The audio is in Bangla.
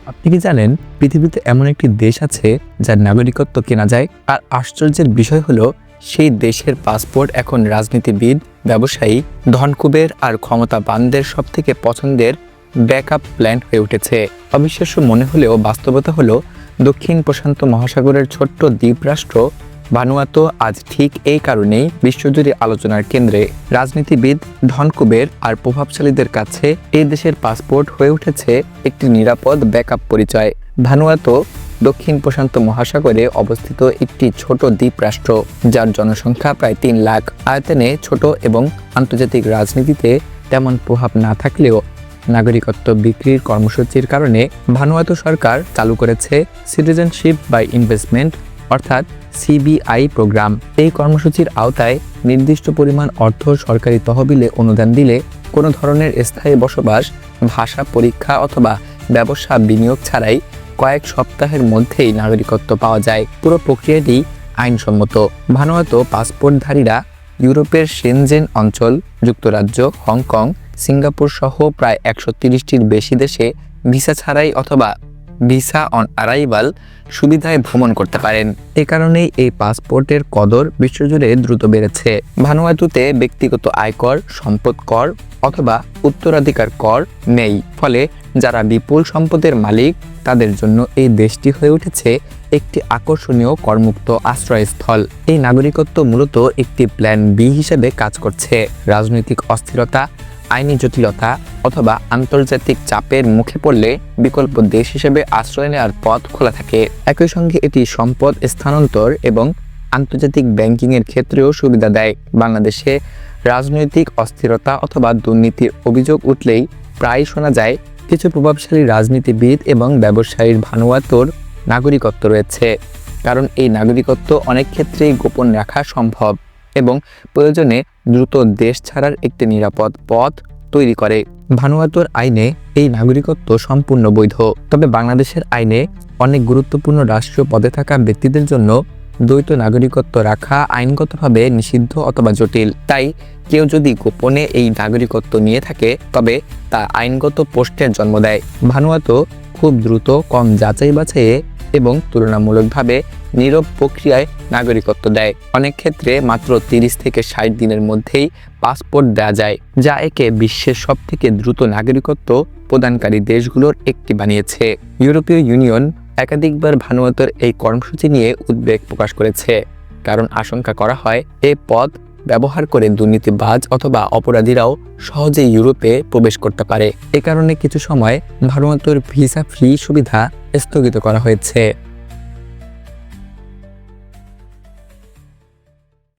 আপনি কি জানেন পৃথিবীতে এমন একটি দেশ আছে যার নাগরিকত্ব কেনা যায়? আর আশ্চর্যের বিষয় হলো সেই দেশের পাসপোর্ট এখন রাজনীতিবিদ, ব্যবসায়ী, ধনকুবের আর ক্ষমতাবানদের সবথেকে পছন্দের ব্যাকআপ প্ল্যান হয়ে উঠেছে। অবিশ্বাস্য মনে হলেও বাস্তবতা হলো দক্ষিণ প্রশান্ত মহাসাগরের ছোট্ট দ্বীপরাষ্ট্র ভানুয়াতু আজ ঠিক এই কারণেই বিশ্বজুড়ে আলোচনার কেন্দ্রে। রাজনীতিবিদ, ধনকুবের আর প্রভাবশালীদের কাছে এই দেশের পাসপোর্ট হয়ে উঠেছে একটি নিরাপদ ব্যাকআপ পরিচয়। ভানুয়াতু দক্ষিণ প্রশান্ত মহাসাগরে অবস্থিত একটি ছোট দ্বীপরাষ্ট্র, যার জনসংখ্যা প্রায় 3 লাখ। আয়তনে ছোট এবং আন্তর্জাতিক রাজনীতিতে তেমন প্রভাব না থাকলেও নাগরিকত্ব বিক্রির কর্মসূচির কারণে ভানুয়াতু সরকার চালু করেছে সিটিজেনশিপ বাই ইনভেস্টমেন্ট অর্থাৎ সিবিআই প্রোগ্রাম। এই কর্মসূচির আওতায় নির্দিষ্ট পরিমাণ অর্থ সরকারি তহবিলে অনুদান দিলে কোনো ধরনের স্থায়ী বসবাস, ভাষা পরীক্ষা অথবা ব্যবসা বিনিয়োগ ছাড়াই কয়েক সপ্তাহের মধ্যেই নাগরিকত্ব পাওয়া যায়। পুরো প্রক্রিয়াটি আইনসম্মত। ভানুয়াতু পাসপোর্টধারীরা ইউরোপের শেনজেন অঞ্চল, যুক্তরাজ্য, হংকং, সিঙ্গাপুর সহ প্রায় 130টির বেশি দেশে ভিসা ছাড়াই অথবা ভিসা অন অ্যারাইভাল সুবিধায় ভ্রমণ করতে পারেন। এ কারণেই এই পাসপোর্টের কদর বিশ্বজুড়ে দ্রুত বেড়েছে। ভানুয়াতুতে ব্যক্তিগত আয়কর, সম্পদ কর অথবা উত্তরাধিকার কর নেই, ফলে যারা বিপুল সম্পদের মালিক তাদের জন্য এই দেশটি হয়ে উঠেছে একটি আকর্ষণীয় করমুক্ত আশ্রয়স্থল। এই নাগরিকত্ব মূলত একটি প্ল্যান বি হিসেবে কাজ করছে। রাজনৈতিক অস্থিরতা, আইনি জটিলতা অথবা আন্তর্জাতিক চাপের মুখে পড়লে বিকল্প দেশ হিসেবে আশ্রয় নেওয়ার পথ খোলা থাকে। একই সঙ্গে এটি সম্পদ স্থানান্তর এবং আন্তর্জাতিক ব্যাংকিংয়ের ক্ষেত্রেও সুবিধা দেয়। বাংলাদেশে রাজনৈতিক অস্থিরতা অথবা দুর্নীতির অভিযোগ উঠলেই প্রায় শোনা যায় কিছু প্রভাবশালী রাজনীতিবিদ এবং ব্যবসায়ীর ভানুয়াতুর নাগরিকত্ব রয়েছে, কারণ এই নাগরিকত্ব অনেক ক্ষেত্রেই গোপন রাখা সম্ভব এবং প্রয়োজনে দ্রুত দেশ ছাড়ার একটি নিরাপদ পথ তৈরি করে। ভানুয়াতুর আইনে এই নাগরিকত্ব সম্পূর্ণ বৈধ, তবে বাংলাদেশের আইনে অনেক গুরুত্বপূর্ণ রাষ্ট্রীয় পদে থাকা ব্যক্তিদের জন্য দ্বৈত নাগরিকত্ব রাখা আইনগতভাবে নিষিদ্ধ অথবা জটিল। তাই কেউ যদি গোপনে এই নাগরিকত্ব নিয়ে থাকে তবে তা আইনগত প্রশ্নের জন্ম দেয়। ভানুয়াতু খুব দ্রুত, কম যাচাই বাছাইয়ে এবং তুলনামূলকভাবে নীরব প্রক্রিয়ায় নাগরিকত্ব দেয়। অনেক ক্ষেত্রে মাত্র 30 থেকে 60 দিনের মধ্যেই পাসপোর্ট দেওয়া যায়, যা একে বিশ্বের সবথেকে দ্রুত নাগরিকত্ব প্রদানকারী দেশগুলোর একটি বানিয়েছে। ইউরোপীয় ইউনিয়ন একাধিকবার ভানুয়াতুর এই কর্মসূচি নিয়ে উদ্বেগ প্রকাশ করেছে, কারণ আশঙ্কা করা হয় এই পথ ব্যবহার করে দুর্নীতিবাজ অথবা অপরাধীরাও সহজেই ইউরোপে প্রবেশ করতে পারে। এ কারণে কিছু সময় ভানুয়াতুর ভিসা ফ্রি সুবিধা স্থগিত করা হয়েছে।